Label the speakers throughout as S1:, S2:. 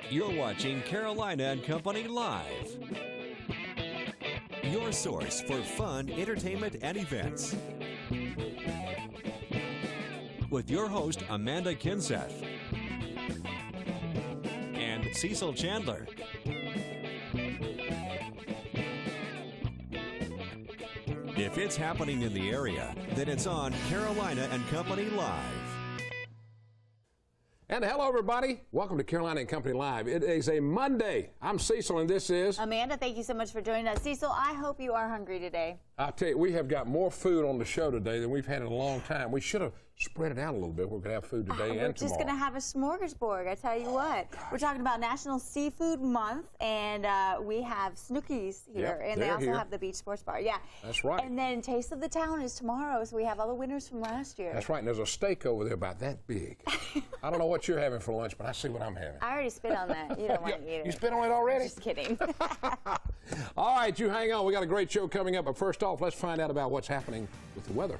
S1: You're watching Carolina and Company Live, your source for fun, entertainment, and events. With your host, Amanda Kinseth and Cecil Chandler. If it's happening in the area, then it's on Carolina and Company Live.
S2: And hello, everybody. Welcome to Carolina and Company Live. It is a Monday. I'm Cecil, and this is
S3: Amanda. Thank you so much for joining us. Cecil, I hope you are hungry today.
S2: I'll tell you, we have got more food on the show today than we've had in a long time. We should have spread it out a little bit. We're going to have food today and tomorrow.
S3: We're just going to have a smorgasbord, I tell you what. We're talking about National Seafood Month, and we have Snookies here, and they also have the Beach Sports Bar. Yeah,
S2: that's right.
S3: And then Taste of the Town is tomorrow, so we have all the winners from last year.
S2: That's right, and there's a steak over there about that big. I don't know what you're having for lunch, but I see what I'm having.
S3: I already spit on that. You don't want to eat it.
S2: You spit on it already?
S3: Just kidding.
S2: All right, you hang on. We got a great show coming up, but first off, let's find out about what's happening with the weather.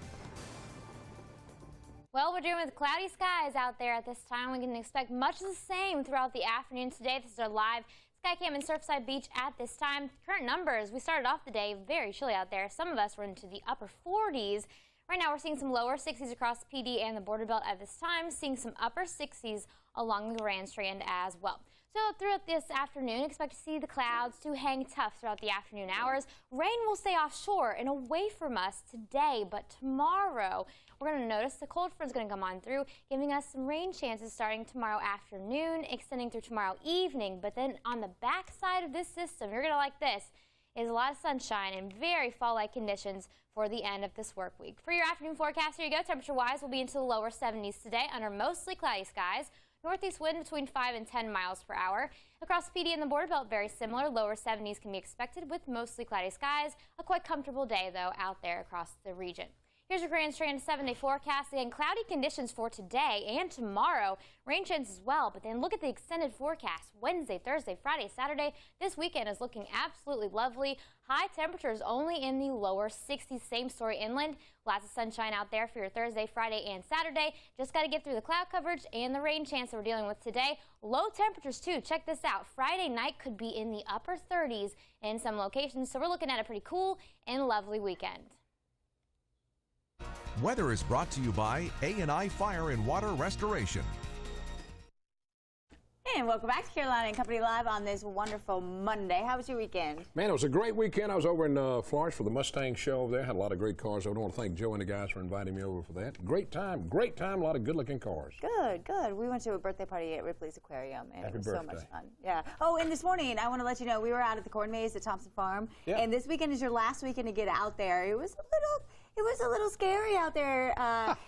S4: Well, we're dealing with cloudy skies out there at this time. We can expect much the same throughout the afternoon today. This is our live Skycam in Surfside Beach at this time. Current numbers, we started off the day very chilly out there. Some of us were into the upper 40s. Right now we're seeing some lower 60s across the PD and the border belt at this time, seeing some upper 60s along the Grand Strand as well. So throughout this afternoon, expect to see the clouds to hang tough throughout the afternoon hours. Rain will stay offshore and away from us today, but tomorrow we're going to notice the cold front's going to come on through, giving us some rain chances starting tomorrow afternoon, extending through tomorrow evening. But then on the back side of this system, you're going to like this, is a lot of sunshine and very fall-like conditions for the end of this work week. For your afternoon forecast, here you go. Temperature-wise, we'll be into the lower 70s today under mostly cloudy skies. Northeast wind between 5 and 10 miles per hour. Across the PD and the border belt, very similar. Lower 70s can be expected with mostly cloudy skies. A quite comfortable day, though, out there across the region. Here's your Grand Strand 7-day forecast. Again, cloudy conditions for today and tomorrow. Rain chances as well, but then look at the extended forecast. Wednesday, Thursday, Friday, Saturday. This weekend is looking absolutely lovely. High temperatures only in the lower 60s. Same story inland. Lots of sunshine out there for your Thursday, Friday, and Saturday. Just got to get through the cloud coverage and the rain chance that we're dealing with today. Low temperatures, too. Check this out. Friday night could be in the upper 30s in some locations, so we're looking at a pretty cool and lovely weekend.
S5: Weather is brought to you by A&I Fire and Water Restoration.
S3: And welcome back to Carolina and Company Live on this wonderful Monday. How was your weekend?
S2: Man, it was a great weekend. I was over in Florence for the Mustang show over there. Had a lot of great cars. I want to thank Joe and the guys for inviting me over for that. Great time, a lot of good-looking cars.
S3: Good, good. We went to a birthday party at Ripleys Aquarium, and it was
S2: birthday.
S3: so much fun. Yeah. Oh, and this morning, I want to let you know, we were out at the corn maze at Thompson Farm, and this weekend is your last weekend to get out there. It was a little scary out there.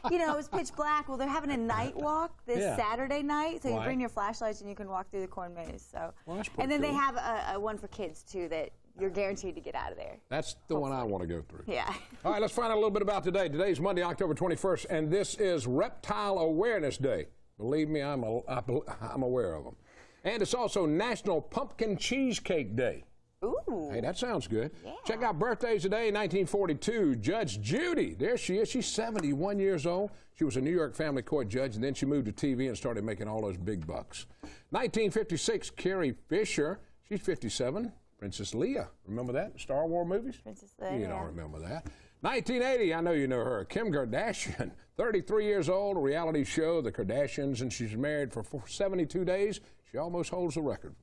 S3: You know, it was pitch black. Well, they're having a night walk this Saturday night, so you bring your flashlights and you can walk through the corn maze. So, and then they have a one for kids too that you're guaranteed to get out of there.
S2: That's the one I want to go through.
S3: Yeah.
S2: All right, let's find out a little bit about today. Today's Monday, October 21st, and this is Reptile Awareness Day. Believe me, I'm aware of them. And it's also National Pumpkin Cheesecake Day.
S3: Ooh.
S2: Hey, that sounds good.
S3: Yeah.
S2: Check out birthdays today. 1942, Judge Judy. There she is. She's 71 years old. She was a New York family court judge, and then she moved to TV and started making all those big bucks. 1956, Carrie Fisher. She's 57. Princess Leia. Remember that? Star Wars movies?
S3: Princess Leia.
S2: You don't remember that. 1980, I know you know her. Kim Kardashian. 33 years old, a reality show, The Kardashians, and she's married for 72 days. She almost holds the record.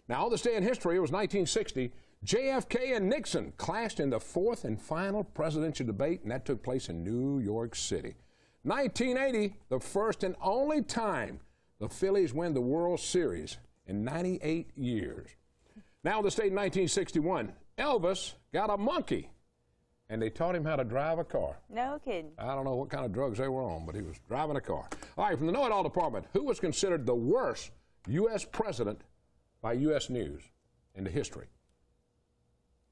S2: Now, on this day in history, it was 1960, JFK and Nixon clashed in the fourth and final presidential debate, and that took place in New York City. 1980, the first and only time the Phillies win the World Series in 98 years. Now, on this date in 1961, Elvis got a monkey, and they taught him how to drive a car.
S3: No kidding.
S2: I don't know what kind of drugs they were on, but he was driving a car. All right, from the Know-It-All Department, who was considered the worst U.S. president by U.S. News into history?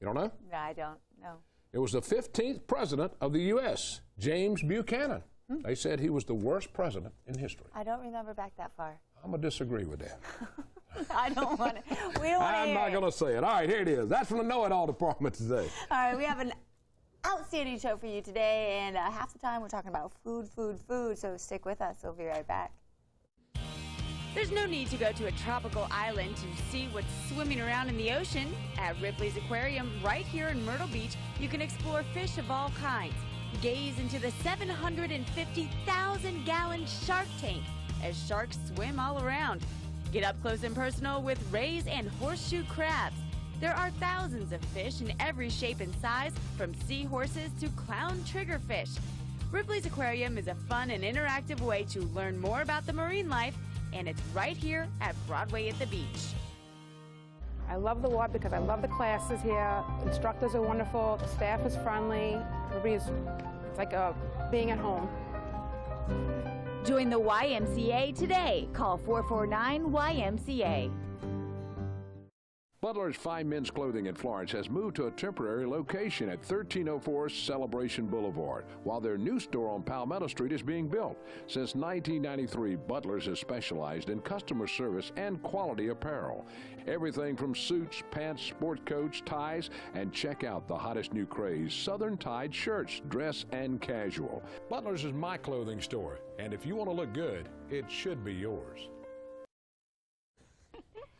S2: You don't know?
S3: No, I don't know.
S2: It was the 15th president of the U.S., James Buchanan. They said he was the worst president in history.
S3: I don't remember back that far.
S2: I'm going to disagree with that.
S3: I don't want to. We don't want to
S2: I'm not going to say it. All right, here it is. That's from the Know-It-All Department today.
S3: All right, we have an outstanding show for you today, and half the time we're talking about food, so stick with us. We'll be right back.
S6: There's no need to go to a tropical island to see what's swimming around in the ocean. At Ripley's Aquarium, right here in Myrtle Beach, you can explore fish of all kinds. Gaze into the 750,000-gallon shark tank as sharks swim all around. Get up close and personal with rays and horseshoe crabs. There are thousands of fish in every shape and size, from seahorses to clown triggerfish. Ripley's Aquarium is a fun and interactive way to learn more about the marine life, and it's right here at Broadway at the beach.
S7: I love the water because I love the classes here. Instructors are wonderful, the staff is friendly, it's like being at home.
S6: Join the YMCA today. Call 449-YMCA.
S2: Butler's Fine Men's Clothing in Florence has moved to a temporary location at 1304 Celebration Boulevard, while their new store on Palmetto Street is being built. Since 1993, Butler's has specialized in customer service and quality apparel. Everything from suits, pants, sport coats, ties, and check out the hottest new craze, Southern Tide shirts, dress and casual. Butler's is my clothing store, and if you want to look good, it should be yours.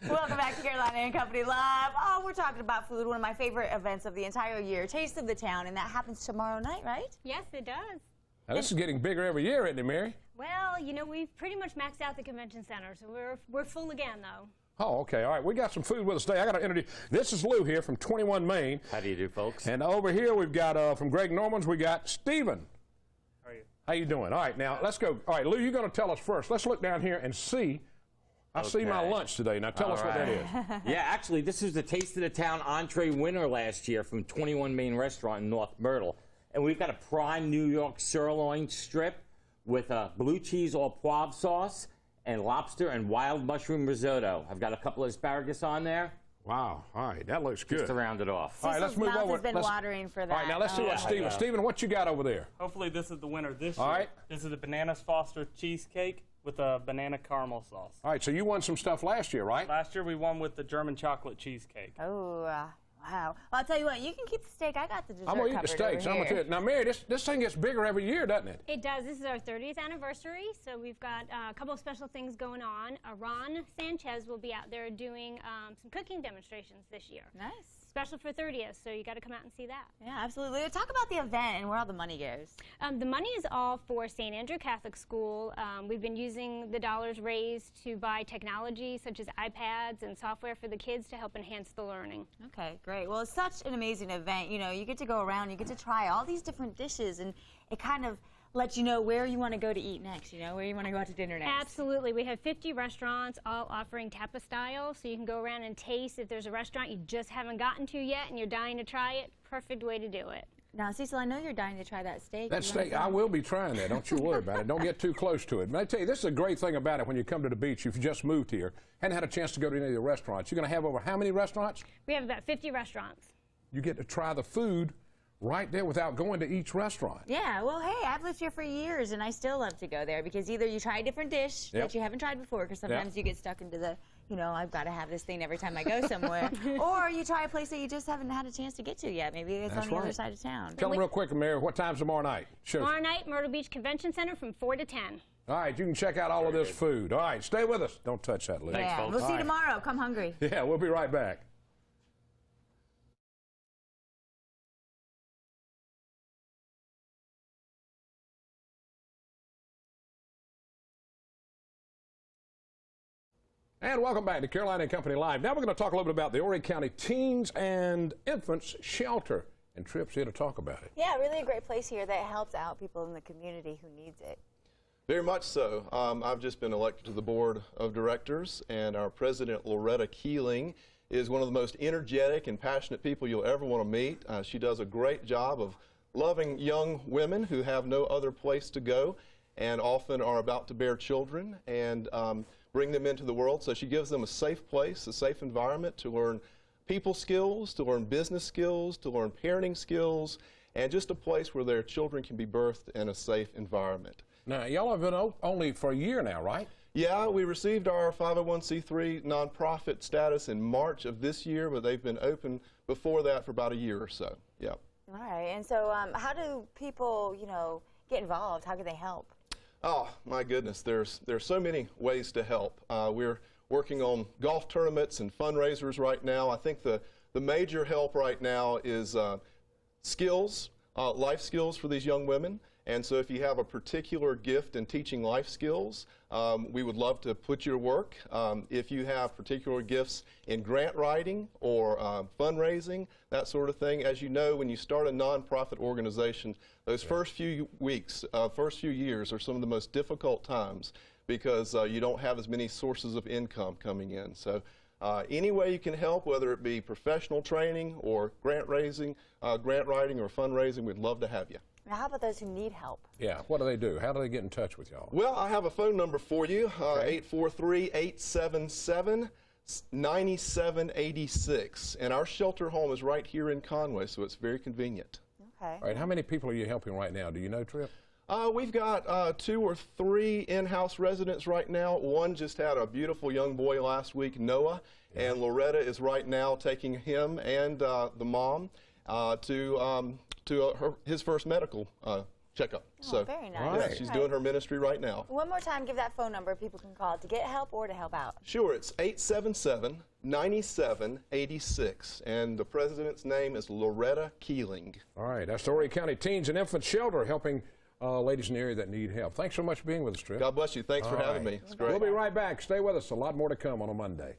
S3: Welcome back to Carolina and Company Live. Oh, we're talking about food, one of my favorite events of the entire year, Taste of the Town, and that happens tomorrow night, right?
S8: Yes, it does.
S2: Now, this is getting bigger every year, isn't it, Mary?
S8: Well, you know, we've pretty much maxed out the convention center, so we're full again, though.
S2: Oh, okay. All right. We got some food with us today. I got to introduce. This is Lou here from 21 Main.
S9: How do you do, folks?
S2: And over here we've got from Greg Norman's. We got Stephen.
S9: How are you?
S2: How you doing? All right. Now let's go. All right, Lou, you're going to tell us first. Let's look down here and see. I see my lunch today. Now tell us what that is.
S9: Yeah, actually, this is the Taste of the Town entree winner last year from 21 Main Restaurant in North Myrtle. And we've got a prime New York sirloin strip with a blue cheese au poivre sauce and lobster and wild mushroom risotto. I've got a couple of asparagus on there.
S2: Wow. All right. That looks good.
S9: Just to round it off.
S2: All right, let's move
S3: mouth
S2: over.
S3: has been watering for that.
S2: All right, now let's see what Stephen. Stephen, what you got over there?
S10: Hopefully this is the winner this year.
S2: All right.
S10: This is a banana Foster cheesecake with a banana caramel sauce.
S2: All right, so you won some stuff last year, right?
S10: Last year we won with the German chocolate cheesecake.
S3: Oh, wow. Well, I'll tell you what, you can keep the steak. I got the dessert
S2: I'm going to eat the steaks. I'm gonna now, Mary, this thing gets bigger every year, doesn't it?
S8: It does. This is our 30th anniversary, so we've got a couple of special things going on. Ron Sanchez will be out there doing some cooking demonstrations this year.
S3: Nice.
S8: Special for 30th, so you got to come out and see that.
S3: Yeah, absolutely. Talk about the event and where all the money goes.
S8: The money is all for St. Andrew Catholic School. We've been using the dollars raised to buy technology such as iPads and software for the kids to help enhance the learning.
S3: Okay, great. Well, it's such an amazing event. You know, you get to go around, you get to try all these different dishes, and it kind of lets you know where you want to go to eat next, you know, where you want to go out to dinner next.
S8: Absolutely. We have 50 restaurants all offering tapa style, so you can go around and taste. If there's a restaurant you just haven't gotten to yet and you're dying to try it, perfect way to do it.
S3: Now, Cecil, I know you're dying to try that steak.
S2: That steak, I will be trying that. Don't you worry about it. Don't get too close to it. But I tell you, this is a great thing about it when you come to the beach. If you just moved here, hadn't had a chance to go to any of the restaurants, you're going to have over how many restaurants?
S8: We have about 50 restaurants.
S2: You get to try the food right there without going to each restaurant.
S3: Yeah, well, hey, I've lived here for years, and I still love to go there because either you try a different dish that you haven't tried before, because sometimes you get stuck into the, you know, I've got to have this thing every time I go somewhere, or you try a place that you just haven't had a chance to get to yet. Maybe it's on the other side of town.
S2: Tell them real quick, Mary, what time's tomorrow night?
S8: Tomorrow night, Myrtle Beach Convention Center from 4 to 10.
S2: All right, you can check out all of this food. All right, stay with us. Don't touch that lid.
S3: Yeah, we'll see you tomorrow. Come hungry.
S2: Yeah, we'll be right back. And welcome back to Carolina and Company Live. Now we're going to talk a little bit about the Horry County Teens and Infants Shelter. And Tripp's here to talk about it.
S3: Yeah, really a great place here that helps out people in the community who needs it.
S11: Very much so. I've just been elected to the board of directors, and our president, Loretta Keeling, is one of the most energetic and passionate people you'll ever want to meet. She does a great job of loving young women who have no other place to go and often are about to bear children and bring them into the world. So she gives them a safe place, a safe environment to learn people skills, to learn business skills, to learn parenting skills, and just a place where their children can be birthed in a safe environment.
S2: Now, y'all have been only for a year now, right?
S11: Yeah, we received our 501c3 nonprofit status in March of this year, but they've been open before that for about a year or so. Yeah.
S3: All right, and so how do people, you know, get involved? How can they help?
S11: Oh, my goodness, there's so many ways to help. We're working on golf tournaments and fundraisers right now. I think the major help right now is skills, life skills for these young women. And so if you have a particular gift in teaching life skills, we would love to put you to work. If you have particular gifts in grant writing or fundraising, that sort of thing. As you know, when you start a nonprofit organization, those first few weeks, first few years are some of the most difficult times because you don't have as many sources of income coming in. So any way you can help, whether it be professional training or grant writing or fundraising, we'd love to have you.
S3: Now, how about those who need help?
S2: Yeah, what do they do? How do they get in touch with y'all?
S11: Well, I have a phone number for you, 843-877-9786. And our shelter home is right here in Conway, so it's very convenient.
S3: Okay.
S2: All right, how many people are you helping right now? Do you know, Trip?
S11: We've got 2 or 3 in-house residents right now. One just had a beautiful young boy last week, Noah, and Loretta is right now taking him and the mom to his first medical checkup.
S3: Oh,
S11: so
S3: very nice.
S11: Yeah, she's doing her ministry right now.
S3: One more time, give that phone number people can call to get help or to help out.
S11: Sure, it's 877-9786, and the president's name is Loretta Keeling.
S2: All right, that's the Horry County Teens and Infant Shelter helping ladies in the area that need help. Thanks so much for being with us, Trip.
S11: God bless you. Thanks for having me. It's great.
S2: We'll be right back. Stay with us. A lot more to come on a Monday.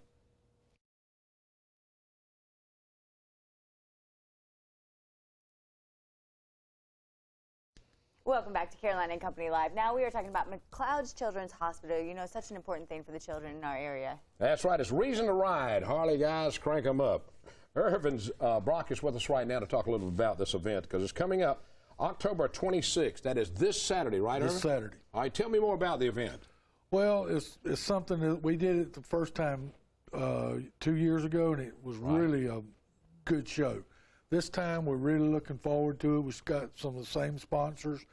S3: Welcome back to Carolina and Company Live. Now we are talking about McLeods Children's Hospital. You know, such an important thing for the children in our area.
S2: That's right. It's Reason to Ride. Harley guys, crank them up. Irvin's Brock is with us right now to talk a little bit about this event because it's coming up October 26th. That is this Saturday, right, Irvin?
S12: This Saturday.
S2: All right, tell me more about the event.
S12: Well, it's something that we did it the first time 2 years ago, and it was really a good show. This time, we're really looking forward to it. We've got some of the same sponsors.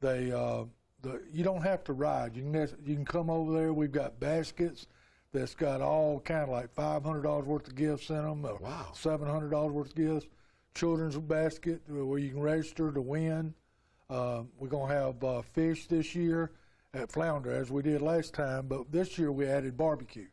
S12: You don't have to ride. You can come over there. We've got baskets that's got all kind of like $500 worth of gifts in them.
S2: Wow.
S12: $700 worth of gifts. Children's basket where you can register to win. We're going to have fish this year at Flounder as we did last time, but this year we added barbecue.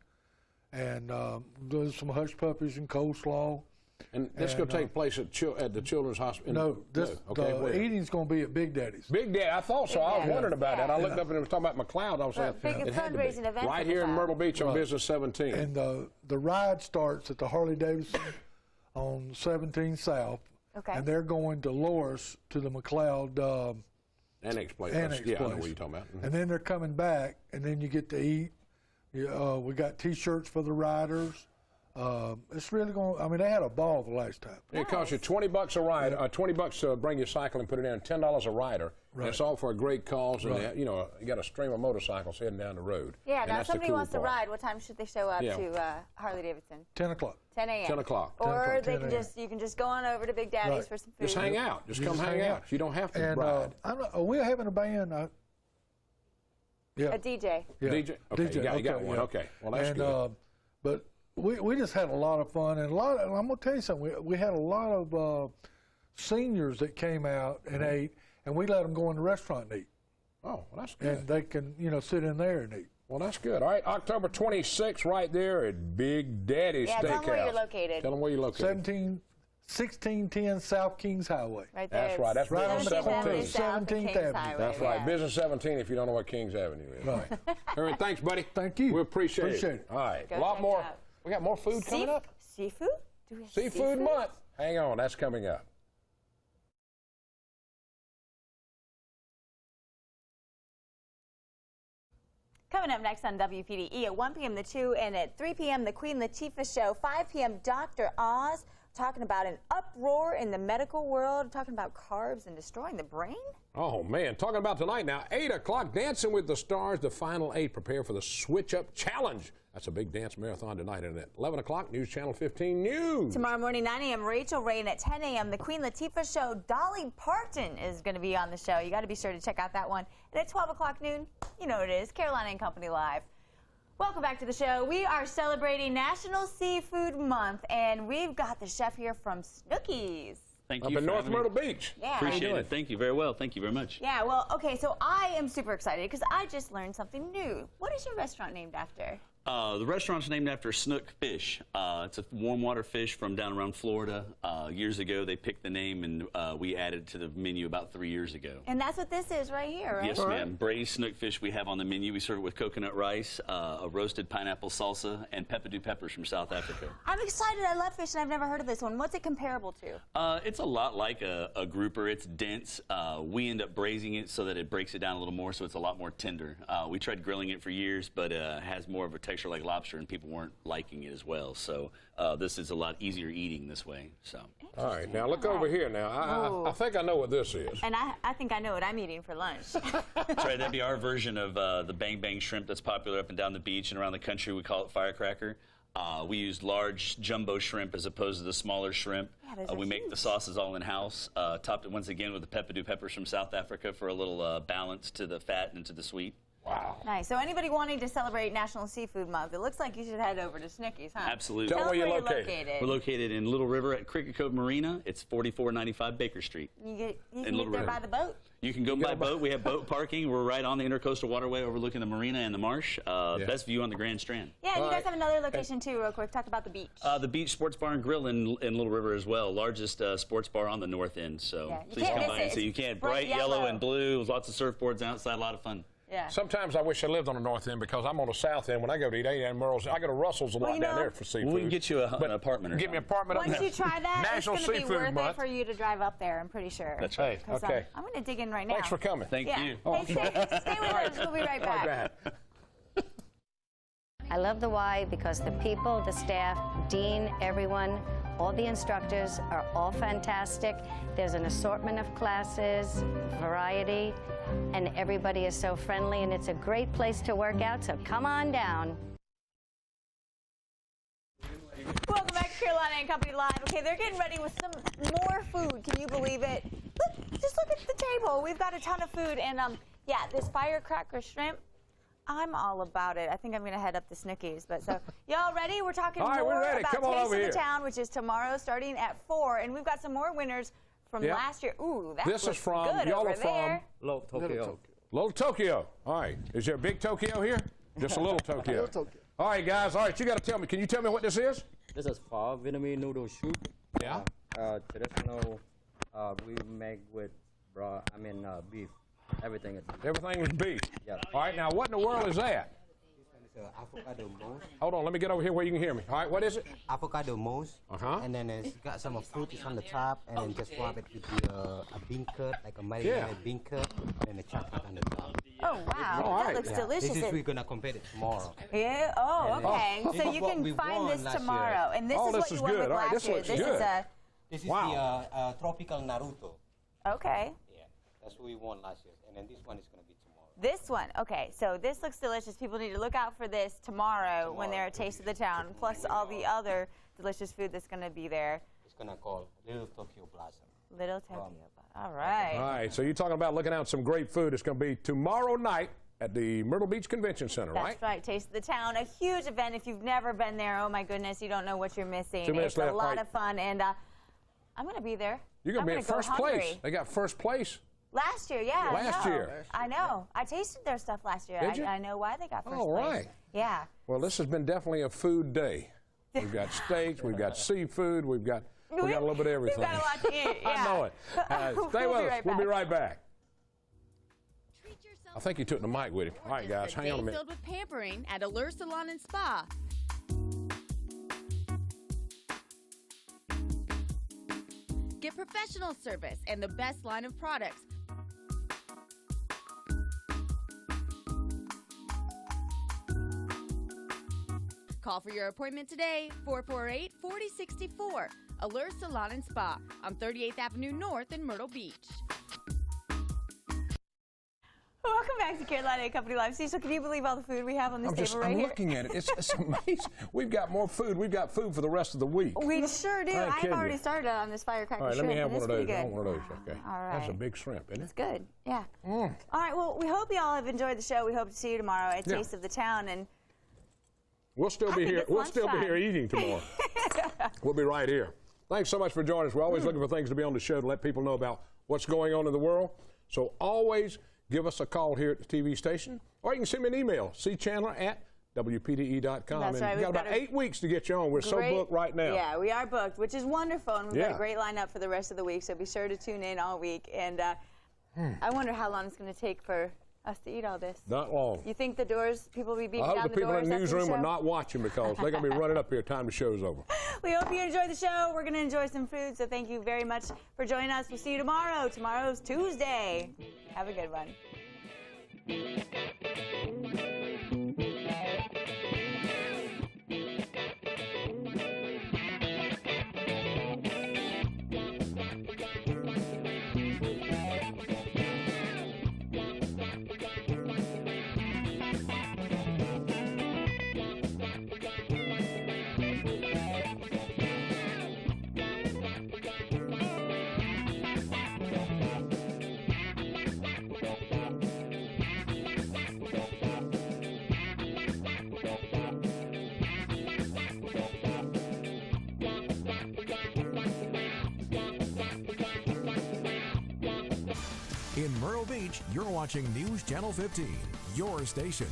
S12: And there's some hush puppies and coleslaw.
S2: And this going to take place at the Children's Hospital?
S12: No, the eating's going to be at Big Daddy's.
S2: Big Daddy, I thought so. I was wondering about that. I looked up and it was talking about McLeod. I was saying it had to be.
S3: Event
S2: right here in Myrtle Beach on Business 17.
S12: And the ride starts at the Harley Davidson on 17 South. Okay. And they're going to Loris to the McLeod
S2: Annex place.
S12: Annex
S2: yeah,
S12: place.
S2: I know what you're talking about.
S12: And then they're coming back, and then you get to eat. We got T-shirts for the riders. It's really going. I mean, they had a ball the last time.
S2: It costs you $20 a ride, $20 to bring your cycle and put it in, $10 a rider. Right. And it's all for a great cause, and you know, you got a stream of motorcycles heading down the road.
S3: Yeah. Now, if somebody wants to ride, what time should they show up to Harley Davidson?
S12: 10 o'clock.
S3: 10 a.m.
S2: 10 o'clock.
S3: Or they can you can just go on over to Big Daddy's for some food.
S2: Just hang out. Just come hang out. You don't have to ride.
S12: We're having a band.
S3: A DJ.
S12: Yeah.
S2: DJ. Okay.
S12: DJ.
S2: You got one. Okay. Well, that's good.
S12: But we just had a lot of fun, and I'm going to tell you something. We had a lot of seniors that came out and ate, and we let them go in the restaurant and eat.
S2: Oh, well, that's good.
S12: And they can, sit in there and eat.
S2: Well, that's good. All right, October 26th, right there at Big Daddy's Steakhouse.
S3: Tell them where you're located.
S2: Tell them where you're located.
S12: 1610 South Kings Highway.
S3: Right there.
S2: That's right. That's
S12: right on
S2: Business
S12: 17th Avenue.
S2: That's right. Business 17 if you don't know what Kings Avenue is.
S12: Right.
S2: All right, thanks, buddy.
S12: Thank you.
S2: We appreciate
S12: it.
S2: All right. A lot more. We got more food coming up.
S3: Seafood? Do we have
S2: Seafood Month. Hang on. That's coming up.
S3: Coming up next on WPDE at 1 p.m. The 2 and at 3 p.m. the Queen Latifah Show. 5 p.m. Dr. Oz talking about an uproar in the medical world, talking about carbs and destroying the brain.
S2: Oh, man. Talking about tonight now. 8 o'clock, Dancing with the Stars, the final 8. Prepare for the Switch Up Challenge. That's a big dance marathon tonight, isn't it? 11 o'clock, News Channel 15 News.
S3: Tomorrow morning, 9 a.m., Rachel Ray, and at 10 a.m., the Queen Latifah Show. Dolly Parton is going to be on the show. You got to be sure to check out that one. And at 12 o'clock noon, you know what it is, Carolina and Company Live. Welcome back to the show. We are celebrating National Seafood Month, and we've got the chef here from Snooki's.
S13: Thank
S2: Up
S13: you
S2: in
S13: for
S2: North
S13: having me.
S2: Myrtle Beach.
S3: Yeah.
S13: Appreciate it. Thank you very well. Thank you very much.
S3: Yeah, well, okay, so I am super excited because I just learned something new. What is your restaurant named after?
S13: The restaurant's named after snook fish. It's a warm water fish from down around Florida. Years ago, they picked the name, and we added it to the menu about 3 years ago.
S3: And that's what this is right here, right?
S13: Yes, ma'am. Braised snook fish we have on the menu. We serve it with coconut rice, a roasted pineapple salsa, and pepperdew peppers from South Africa.
S3: I'm excited. I love fish, and I've never heard of this one. What's it comparable to?
S13: It's a lot like a grouper. It's dense. We end up braising it so that it breaks it down a little more, so it's a lot more tender. We tried grilling it for years, but it has more of a texture like lobster, and people weren't liking it as well. So this is a lot easier eating this way. So.
S2: All right, now look over here. Now I think I know what this is.
S3: And I think I know what I'm eating for lunch.
S13: That's right. That'd be our version of the bang bang shrimp that's popular up and down the beach and around the country. We call it firecracker. We use large jumbo shrimp as opposed to the smaller shrimp.
S3: Yeah,
S13: we make the sauces all in-house, topped it once again with the pepperdew peppers from South Africa for a little balance to the fat and to the sweet.
S2: Wow.
S3: Nice. So anybody wanting to celebrate National Seafood Month, it looks like you should head over to Snicky's, huh?
S13: Absolutely.
S3: Tell them where you're located.
S13: We're located in Little River at Cricket Cove Marina. It's 4495 Baker Street.
S3: You can get there by the boat.
S13: You can go by boat. We have boat parking. We're right on the Intercoastal Waterway overlooking the marina and the marsh. Best view on the Grand Strand.
S3: Yeah, and you guys have another location too, real quick. Talk about the beach.
S13: The Beach Sports Bar and Grill in Little River as well. Largest sports bar on the north end. So please come by and see. You can't. Bright yellow and blue. Lots of surfboards outside. A lot of fun.
S3: Yeah.
S2: Sometimes I wish I lived on the north end because I'm on the south end. When I go to eat A&M Merle's, I go to Russell's a lot down there for seafood.
S13: We can get you an apartment.
S2: Get me an apartment up there.
S3: Once you try that,
S2: National
S3: it's going to be
S2: Seafood
S3: worth
S2: Month.
S3: it for you to drive up there, I'm pretty sure.
S13: That's right.
S2: Okay.
S3: I'm going to dig in right now.
S2: Thanks for coming.
S13: Thank you.
S3: Hey, stay with us. We'll be right back.
S14: I love the Y because the people, the staff, Dean, everyone, all the instructors are all fantastic. There's an assortment of classes, variety, and everybody is so friendly, and it's a great place to work out, so come on down.
S3: Welcome back to Carolina and Company Live. Okay, they're getting ready with some more food. Can you believe it? Just look at the table. We've got a ton of food, and yeah, this firecracker shrimp, I'm all about it. I think I'm going to head up to Snicky's. But so, y'all ready? We're talking more about Taste of the Town, which is tomorrow starting at 4. And we've got some more winners from last year. Ooh, that
S2: this is from,
S3: good
S2: y'all
S3: over
S2: are from
S3: there.
S2: Little Tokyo. Little Tokyo. All right. Is there a big Tokyo here? Just a little Tokyo.
S15: Little Tokyo.
S2: All right, guys. All right, you got to tell me. Can you tell me what this is?
S15: This is pho Vietnamese noodle soup.
S2: Yeah.
S15: Traditional. We make with beef. Everything is beef.
S2: Everything is beef.
S15: Yeah.
S2: All right. Now, what in the world is that?
S15: Avocado mousse.
S2: Hold on, let me get over here where you can hear me. All right, what is it?
S15: Avocado mousse. And then it's got some fruit on the top, and then just swap it with a bean curd, like a marinated bean curd, and the chocolate on the top.
S3: Oh, wow. That looks delicious.
S15: This is we're going to compare it tomorrow.
S3: Yeah. Oh, okay. So you can find this tomorrow. And this is what you won with last year.
S15: This is the tropical Naruto.
S3: Okay.
S15: Yeah, that's what we won last year. And then this one is going to be tomorrow.
S3: This one, okay, so this looks delicious. People need to look out for this tomorrow when they're at Taste of the Town, plus all the other delicious food that's going to be there.
S15: It's going to call Little Tokyo Blossom.
S3: Little Tokyo Blossom. All right.
S2: All right, so you're talking about looking out some great food. It's going to be tomorrow night at the Myrtle Beach Convention Center, right?
S3: That's right, Taste of the Town, a huge event. If you've never been there, oh my goodness, you don't know what you're missing.
S2: 2 minutes
S3: left.
S2: left.
S3: A lot of fun, and I'm going to be there.
S2: You're going to be in first place. They got first place.
S3: Last year, yeah.
S2: Last year.
S3: I know. I tasted their stuff last year.
S2: Did you?
S3: I know why they got first
S2: All
S3: place.
S2: right.
S3: Yeah.
S2: Well, this has been definitely a food day. We've got steaks, we've got seafood, we got a little bit of everything.
S3: We've got a lot to eat, yeah.
S2: I know it. Stay with us. We'll be right back. I think he took the mic with him. All right, guys, hang on a minute.
S6: Filled with pampering at Allure Salon and Spa. Get professional service and the best line of products. Call for your appointment today, 448-4064. Allure Salon and Spa on 38th Avenue North in Myrtle Beach.
S3: Welcome back to Carolina and Company Live. Cecil, can you believe all the food we have on this table right
S2: I'm
S3: here?
S2: looking at it. It's amazing. We've got more food. We've got food for the rest of the week.
S3: We sure do. I've already started on this firecracker
S2: shrimp. All right, let me have one of those. I want one of those. Okay.
S3: All right.
S2: That's a big shrimp, isn't it?
S3: It's good. Yeah. All right. Well, we hope you all have enjoyed the show. We hope to see you tomorrow at Taste of the Town, and
S2: we'll still be here. We'll still be here eating tomorrow. We'll be right here. thanks so much for joining us. We're always looking for things to be on the show to let people know about what's going on in the world. So always give us a call here at the TV station, or you can send me an email, cchandler@WPDE.com.
S3: That's right.
S2: We've got about 8 weeks to get you on. We're so booked right now.
S3: Yeah, we are booked, which is wonderful, and we've got a great lineup for the rest of the week, so be sure to tune in all week. And I wonder how long it's going to take for us to eat all this.
S2: Not long.
S3: You think the doors, people will be beating
S2: I hope
S3: down
S2: the people in the newsroom are not watching, because they're going to be running up here time the show's over.
S3: We hope you enjoy the show. We're going to enjoy some food, so thank you very much for joining us. We'll see you tomorrow. Tomorrow's Tuesday. Have a good one.
S5: In Myrtle Beach, you're watching News Channel 15, your station.